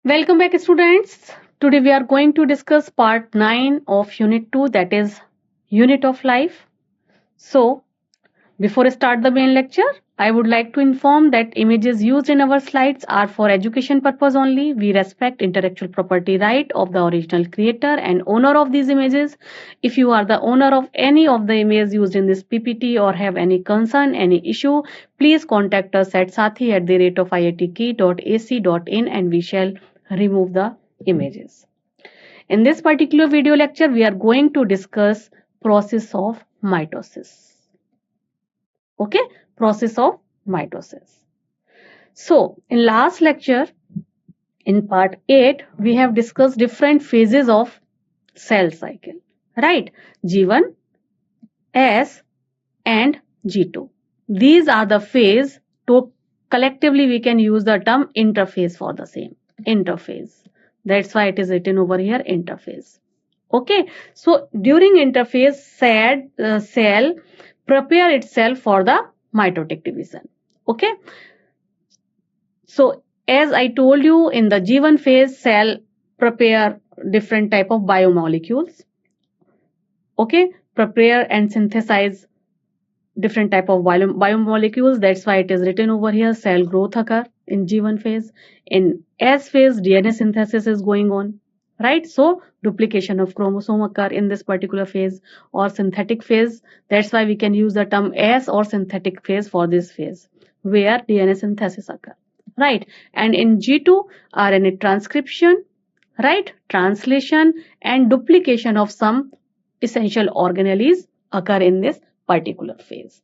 Welcome back, students. Today we are going to discuss part 9 of Unit 2, that is Unit of Life. So, before I start the main lecture, I would like to inform that images used in our slides are for education purpose only. We respect intellectual property right of the original creator and owner of these images. If you are the owner of any of the images used in this PPT or have any concern, any issue, please contact us at sathi@iitkey.ac.in and we shall remove the images. In this particular video lecture, we are going to discuss process of mitosis. Okay, process of mitosis. So in last lecture, in part 8, we have discussed different phases of cell cycle, right? G1, S and G2. These are the phase. To collectively we can use the term interphase for the same. Interphase. That's why it is written over here, interphase. Okay, so during interphase, cell prepare itself for the mitotic division. Okay, so as I told you, in the G1 phase, cell prepare different type of biomolecules. Okay, prepare and synthesize different type of biomolecules. That's why it is written over here, cell growth occur in G1 phase. In S phase, DNA synthesis is going on, right? So duplication of chromosome occur in this particular phase, or synthetic phase. That's why we can use the term S or synthetic phase for this phase where DNA synthesis occur, right? And in G2, RNA transcription, right? Translation and duplication of some essential organelles occur in this particular phase.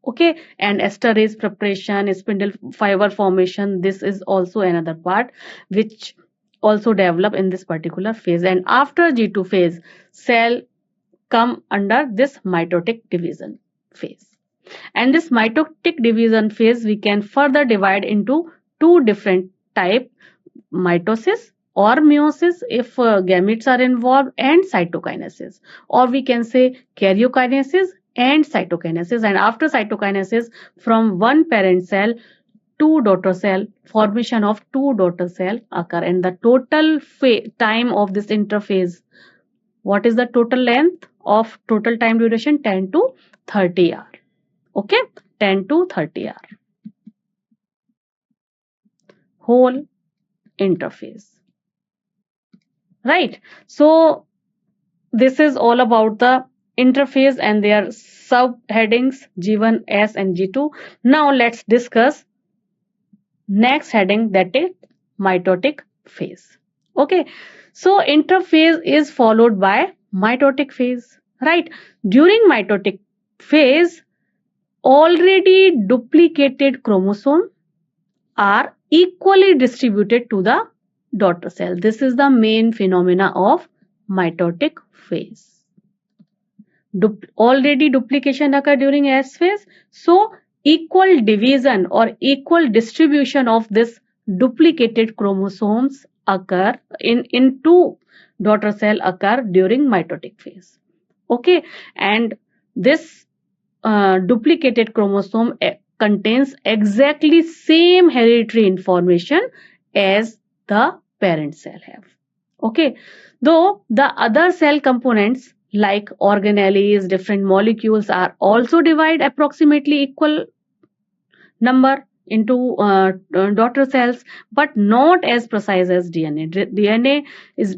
Okay, and esterase preparation, spindle fiber formation, this is also another part which also develop in this particular phase. And after G2 phase, cell come under this mitotic division phase. And this mitotic division phase we can further divide into two different type: mitosis or meiosis if gametes are involved, and cytokinesis, or we can say karyokinesis and cytokinesis. And after cytokinesis, from one parent cell, two daughter cell, formation of two daughter cell occur. And the total time of this interphase, what is the total length of total time duration? 10 to 30 hour. Okay, 10 to 30 hour whole interphase, right? So this is all about the interphase and their subheadings G1, S and G2. Now let's discuss next heading, that is mitotic phase. Okay, so interphase is followed by mitotic phase, right? During mitotic phase, already duplicated chromosome are equally distributed to the daughter cell. This is the main phenomena of mitotic phase. Already duplication occur during S phase, so equal division or equal distribution of this duplicated chromosomes occur in two daughter cell occur during mitotic phase. Okay, and this duplicated chromosome contains exactly same hereditary information as the parent cell have. Okay, though the other cell components like organelles, different molecules are also divided approximately equal number into daughter cells, but not as precise as DNA. DNA is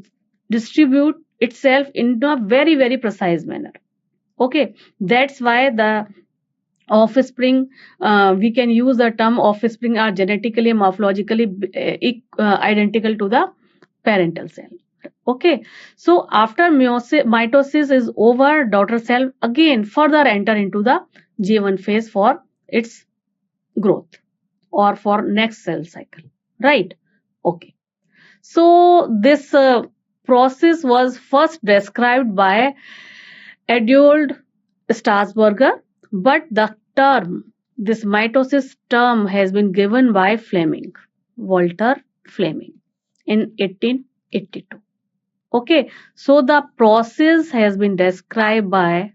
distribute itself in a very precise manner. Okay, that's why the offspring, we can use the term offspring are genetically morphologically identical to the parental cell. Okay, so after mitosis is over, daughter cell again further enter into the G1 phase for its growth or for next cell cycle, right? Okay, so this process was first described by Eduard Strasburger, but the term, this mitosis term, has been given by Fleming, Walter Fleming, in 1882. Okay, so the process has been described by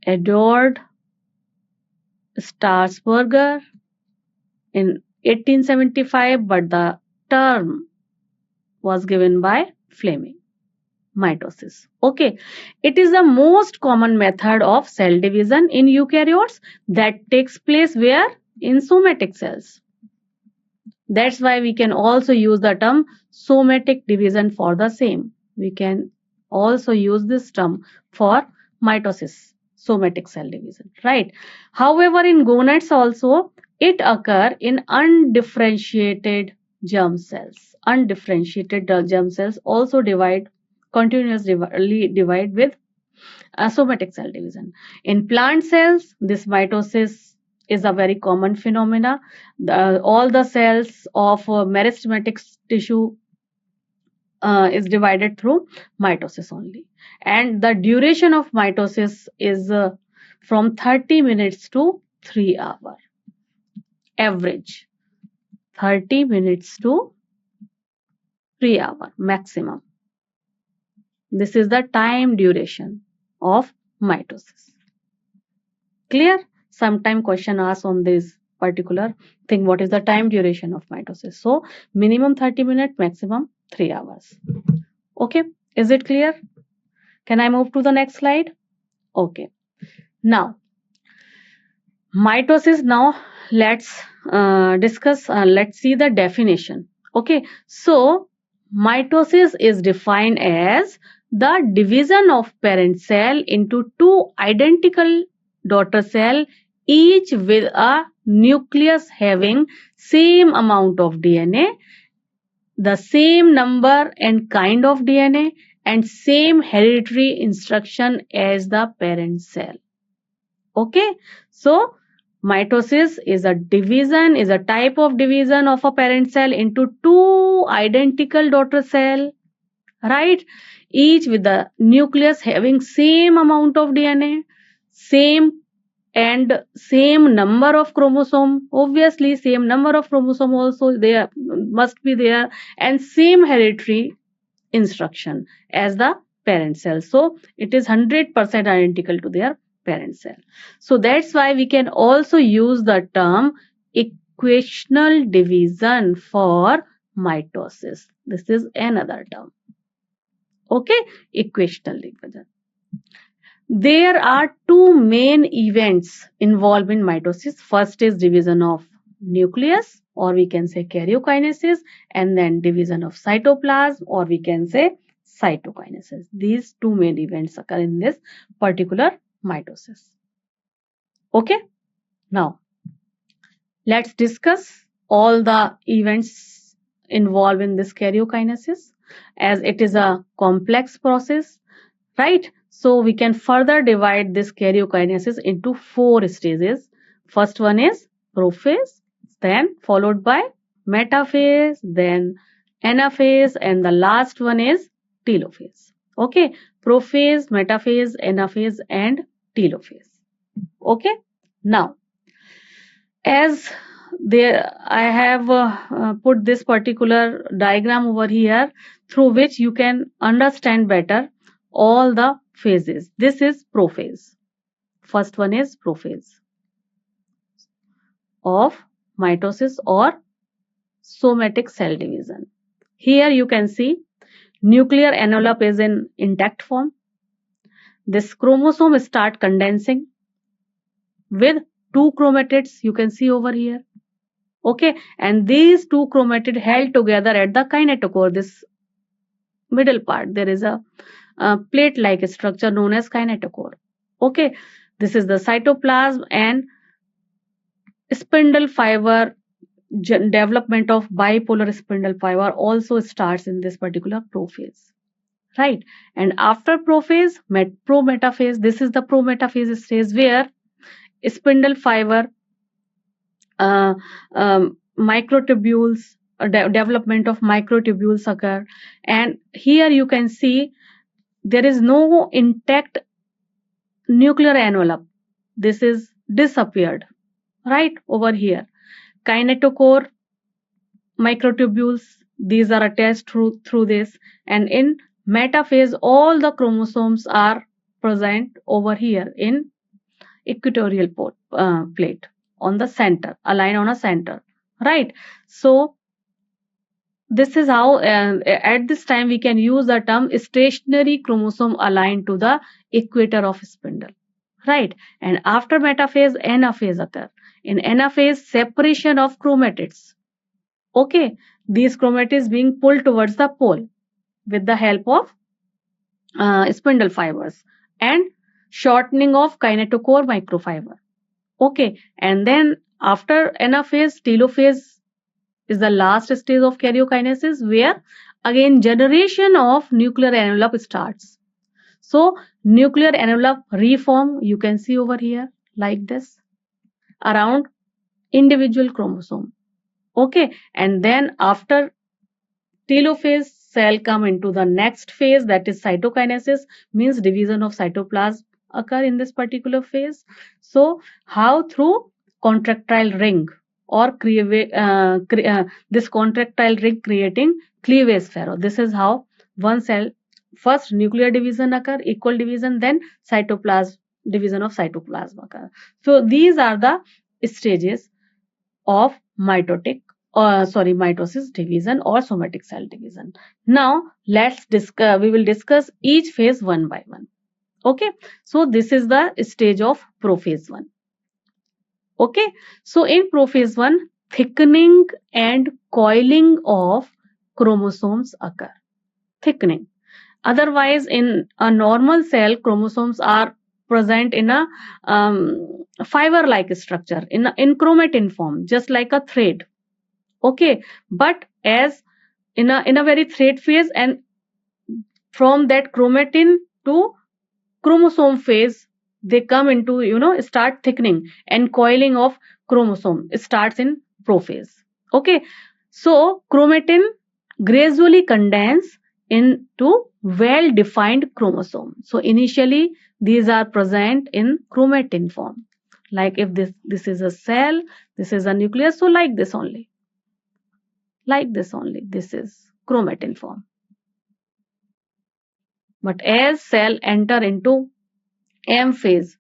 Eduard Strasburger in 1875, but the term was given by Fleming. Mitosis. Okay, it is the most common method of cell division in eukaryotes that takes place where? In somatic cells. That's why we can also use the term somatic division for the same. We can also use this term for mitosis, somatic cell division, right? However, in gonads also, it occur in undifferentiated germ cells. Undifferentiated germ cells also continuously divide with somatic cell division. In plant cells, this mitosis is a very common phenomena. All the cells of meristematic tissue is divided through mitosis only. And the duration of mitosis is from 30 minutes to 3 hours. Average 30 minutes to 3 hours maximum. This is the time duration of mitosis. Clear? Sometime question asked on this particular thing, what is the time duration of mitosis? So minimum 30 minutes, maximum 3 hours. Okay, is it clear? Can I move to the next slide? Okay, now mitosis. Now let's discuss, let's see the definition. Okay, so mitosis is defined as the division of parent cell into two identical daughter cell, each with a nucleus having same amount of DNA, the same number and kind of DNA, and same hereditary instruction as the parent cell. Okay, so mitosis is a type of division of a parent cell into two identical daughter cell, right? Each with the nucleus having same amount of DNA, same and same number of chromosome. Obviously, same number of chromosome also there must be there, and same hereditary instruction as the parent cell. So it is 100% identical to their parent cell. So that's why we can also use the term equational division for mitosis. This is another term. Okay, equational division. There are two main events involved in mitosis. First is division of nucleus, or we can say karyokinesis, and then division of cytoplasm, or we can say cytokinesis. These two main events occur in this particular mitosis. Okay, now let's discuss all the events involved in this karyokinesis, as it is a complex process, right? So we can further divide this karyokinesis into 4 stages. First one is prophase, then followed by metaphase, then anaphase, and the last one is telophase. Okay, prophase, metaphase, anaphase, and telophase. Okay, now as there I have put this particular diagram over here through which you can understand better all the phases. This is prophase. First one is prophase of mitosis or somatic cell division. Here you can see nuclear envelope is in intact form. This chromosome start condensing with 2 chromatids, you can see over here. Okay, and these 2 chromatids held together at the kinetochore, this middle part. There is a plate-like structure known as kinetochore. Okay, this is the cytoplasm, and spindle fiber development of bipolar spindle fiber also starts in this particular prophase, right? And after prophase, prometaphase. This is the prometaphase stage where spindle fiber microtubules, development of microtubules occur, and here you can see there is no intact nuclear envelope. This is disappeared, right? Over here kinetochore microtubules, these are attached through this, and in metaphase all the chromosomes are present over here in equatorial plate on the center, align on a center, right? So this is how at this time we can use the term stationary chromosome aligned to the equator of spindle, right? And after metaphase, anaphase occur. In anaphase, separation of chromatids. Okay, these chromatids being pulled towards the pole with the help of spindle fibers and shortening of kinetochore microfiber. Okay, and then after anaphase, telophase is the last stage of karyokinesis, where again generation of nuclear envelope starts. So nuclear envelope reform, you can see over here like this around individual chromosome. Okay, and then after telophase, cell come into the next phase, that is cytokinesis, means division of cytoplasm occur in this particular phase. So how? Through contractile ring or this contractile ring creating cleavage furrow. This is how one cell, first nuclear division occur, equal division, then cytoplasm, division of cytoplasm occur. So these are the stages of mitosis division or somatic cell division. Now we will discuss each phase one by one. Okay, so this is the stage of prophase 1. Okay, so in prophase 1, thickening and coiling of chromosomes occur. Thickening. Otherwise, in a normal cell, chromosomes are present in a fiber-like structure, in chromatin form, just like a thread. Okay, but as in a very thread phase, and from that chromatin to chromosome phase, they come into, start thickening and coiling of chromosome. It starts in prophase. Okay, so chromatin gradually condense into well-defined chromosome. So initially these are present in chromatin form. Like if this is a cell, this is a nucleus, so like this only. Like this only. This is chromatin form. But as cell enter into M phase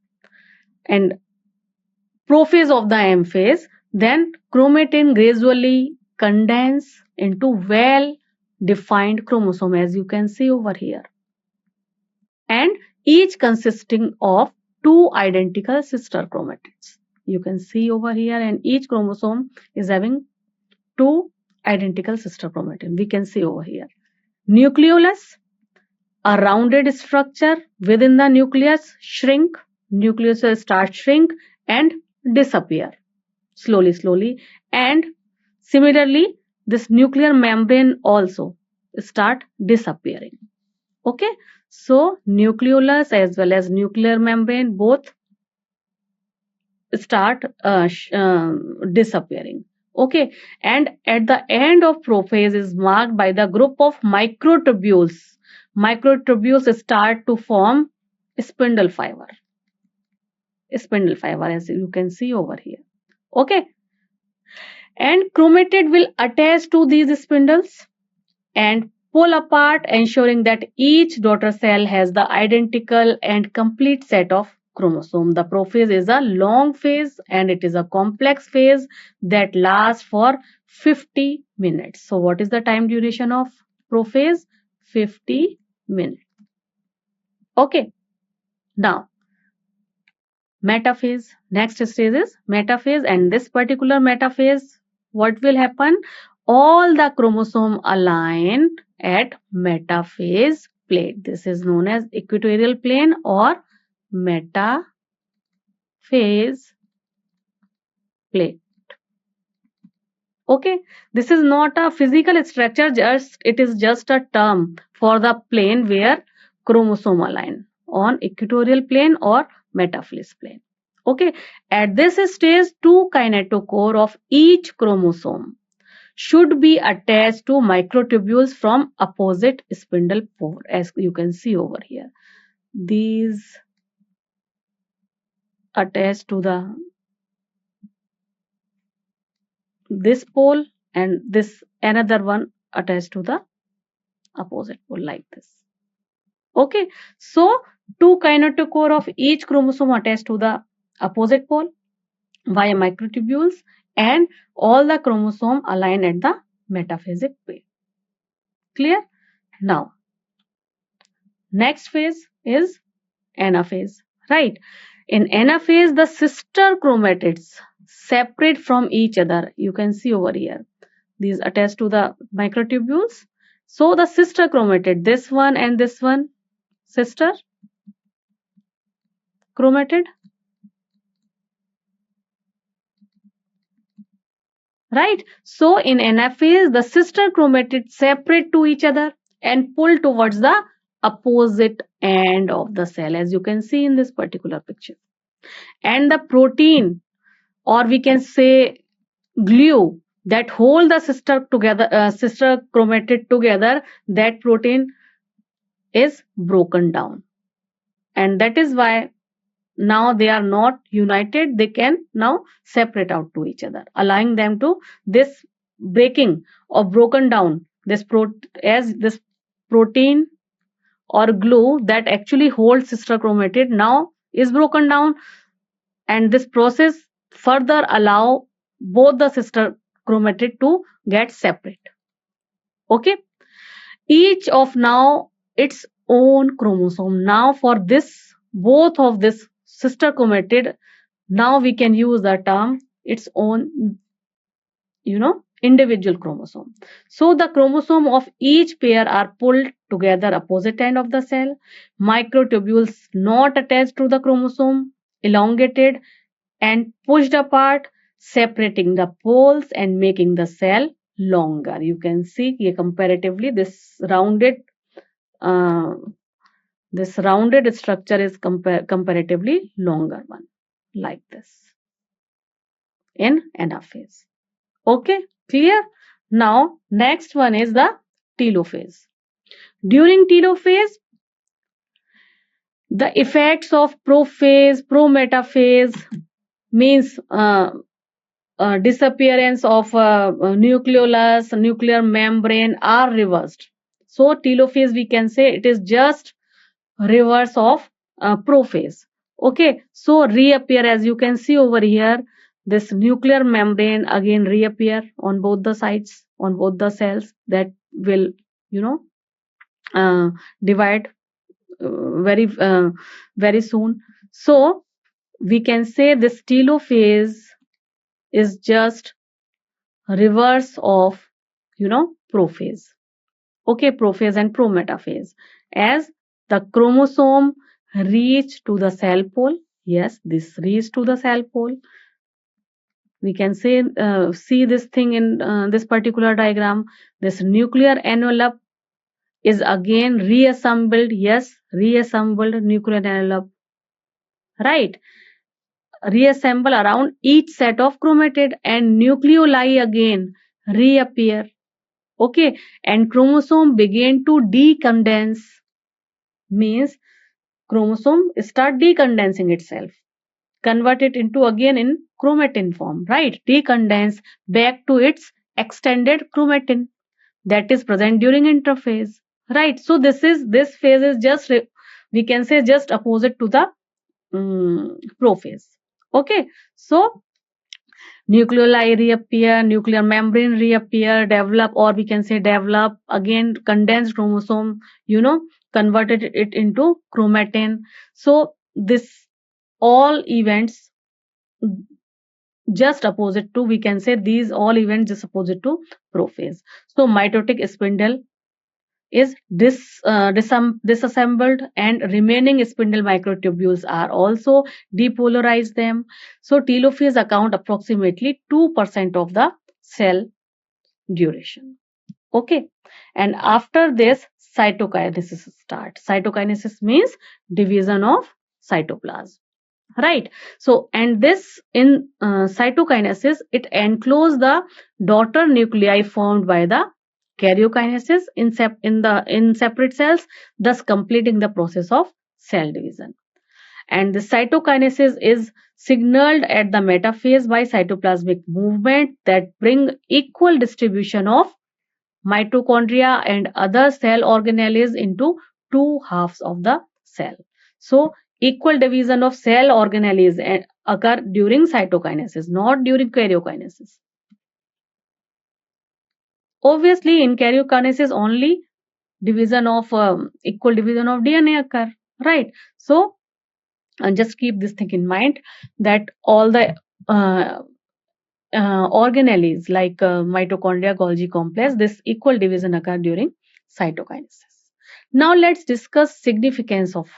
and prophase of the M phase, then chromatin gradually condense into well-defined chromosome, as you can see over here, and each consisting of two identical sister chromatids. You can see over here, and each chromosome is having two identical sister chromatin. We can see over here. Nucleolus, a rounded structure within the nucleus, shrink. Nucleus will start shrink and disappear slowly, and similarly this nuclear membrane also start disappearing. Okay, so nucleolus as well as nuclear membrane both start disappearing. Okay, and at the end of prophase is marked by the group of microtubules. Microtubules start to form spindle fiber, as you can see over here. Okay, and chromatid will attach to these spindles and pull apart, ensuring that each daughter cell has the identical and complete set of chromosome. The prophase is a long phase and it is a complex phase that lasts for 50 minutes. So what is the time duration of prophase? 50 minutes. Okay, now metaphase. Next stage is metaphase, and this particular metaphase, what will happen? All the chromosome align at metaphase plate. This is known as equatorial plane or metaphase plate. Okay, this is not a physical structure, it is just a term for the plane where chromosome align on equatorial plane or metaphase plane. Okay, at this stage, two kinetochore of each chromosome should be attached to microtubules from opposite spindle pole, as you can see over here. These attached to this pole, and this another one attached to the opposite pole, like this. Okay, so two kinetochore of each chromosome attached to the opposite pole via microtubules, and all the chromosome align at the metaphasic plate. Clear? Now, next phase is anaphase, right? In anaphase, the sister chromatids separate from each other. You can see over here. These attached to the microtubules. So the sister chromatid, this one and this one, sister chromatid, right? So in anaphase, the sister chromatids separate to each other and pull towards the opposite end of the cell, as you can see in this particular picture. And the protein, or we can say glue, that hold the sister chromatid together, that protein is broken down, and that is why now they are not united. They can now separate out to each other, allowing them to this breaking or broken down as this protein or glue that actually holds sister chromatid now is broken down, and this process further allow both the sister chromatid to get separate. Okay, each of now its own chromosome. Now for this, both of this sister chromatid, now we can use the term its own, individual chromosome. So the chromosome of each pair are pulled together opposite end of the cell. Microtubules not attached to the chromosome, elongated and pushed apart, separating the poles and making the cell longer. You can see here comparatively uh, this rounded structure is comparatively longer one, like this in anaphase. Okay, clear? Now next one is the telophase. During telophase, the effects of prophase, prometaphase means disappearance of nucleolus, nuclear membrane are reversed. So telophase, we can say it is just reverse of prophase. Okay, so reappear, as you can see over here, this nuclear membrane again reappear on both the sides, on both the cells, that will, divide very soon. So we can say this telophase is just reverse of, prophase. Okay, prophase and prometaphase, as the chromosome reach to the cell pole. Yes, this reach to the cell pole. We can say see this thing in this particular diagram. This nuclear envelope is again reassembled. Yes, reassembled nuclear envelope, right? Reassemble around each set of chromatid, and nucleoli again reappear. Okay, and chromosome begin to decondense, means chromosome start decondensing itself, convert it into again in chromatin form, right? Decondense back to its extended chromatin that is present during interphase, right? So this phase is just we can say just opposite to the prophase. Okay, so nucleoli reappear, nuclear membrane reappear, develop, or we can say develop again condensed chromosome, converted it into chromatin. So this all events just opposite to, we can say these all events just opposite to prophase. So mitotic spindle is disassembled, and remaining spindle microtubules are also depolarized them. So telophase account approximately 2% of the cell duration. Okay, and after this cytokinesis starts. Cytokinesis means division of cytoplasm, right? So and this in cytokinesis, it encloses the daughter nuclei formed by the karyokinesis in separate cells, thus completing the process of cell division. And the cytokinesis is signaled at the metaphase by cytoplasmic movement that bring equal distribution of mitochondria and other cell organelles into two halves of the cell. So equal division of cell organelles occur during cytokinesis, not during karyokinesis. Obviously, in karyokinesis only equal division of DNA occur, right? So just keep this thing in mind, that all the uh, organelles like mitochondria, Golgi complex, this equal division occur during cytokinesis. Now let's discuss significance of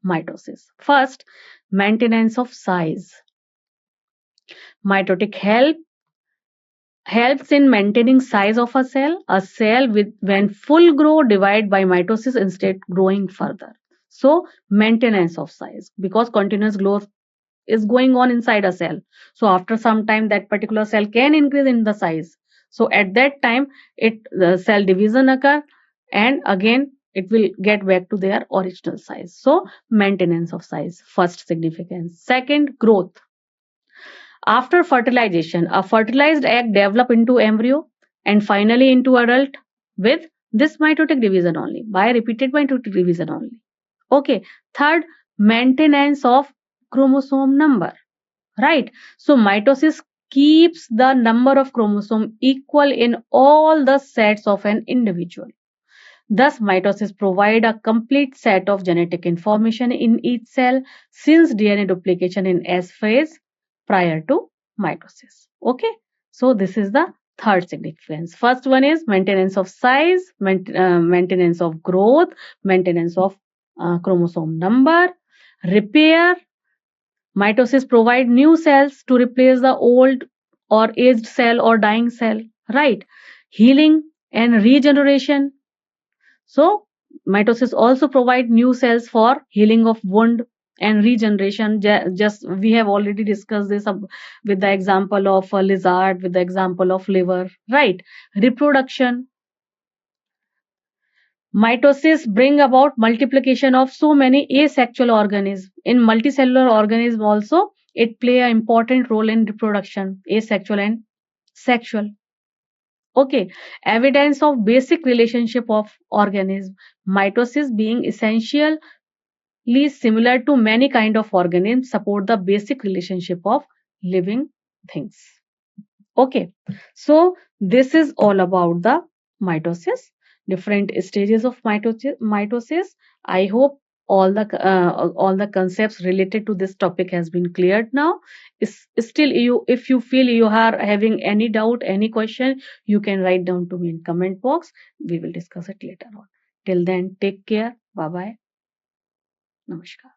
mitosis. First, maintenance of size. Mitotic helps in maintaining size of a cell. A cell with when full grow divide by mitosis instead growing further. So maintenance of size, because continuous growth is going on inside a cell. So after some time that particular cell can increase in the size. So at that time the cell division occur, and again it will get back to their original size. So maintenance of size, first significance. Second, growth. After fertilization, a fertilized egg develop into embryo and finally into adult with this mitotic division only, by repeated mitotic division only. Okay. Third, maintenance of chromosome number, right? So mitosis keeps the number of chromosome equal in all the sets of an individual. Thus, mitosis provide a complete set of genetic information in each cell, since DNA duplication in S phase prior to mitosis. Okay, so this is the third significance. First one is maintenance of size, maintenance of growth, maintenance of chromosome number, repair. Mitosis provide new cells to replace the old or aged cell or dying cell, right? Healing and regeneration. So mitosis also provide new cells for healing of wound and regeneration. Just we have already discussed this with the example of a lizard, with the example of liver, right? Reproduction. Mitosis bring about multiplication of so many asexual organisms. In multicellular organism also, it play an important role in reproduction, asexual and sexual. Okay, evidence of basic relationship of organism. Mitosis being essentially similar to many kind of organisms support the basic relationship of living things. Okay, so this is all about the mitosis, different stages of mitosis. I hope all the concepts related to this topic has been cleared now. Still, if you feel you are having any doubt, any question, you can write down to me in comment box. We will discuss it later on. Till then, take care. Bye bye. Namaskar.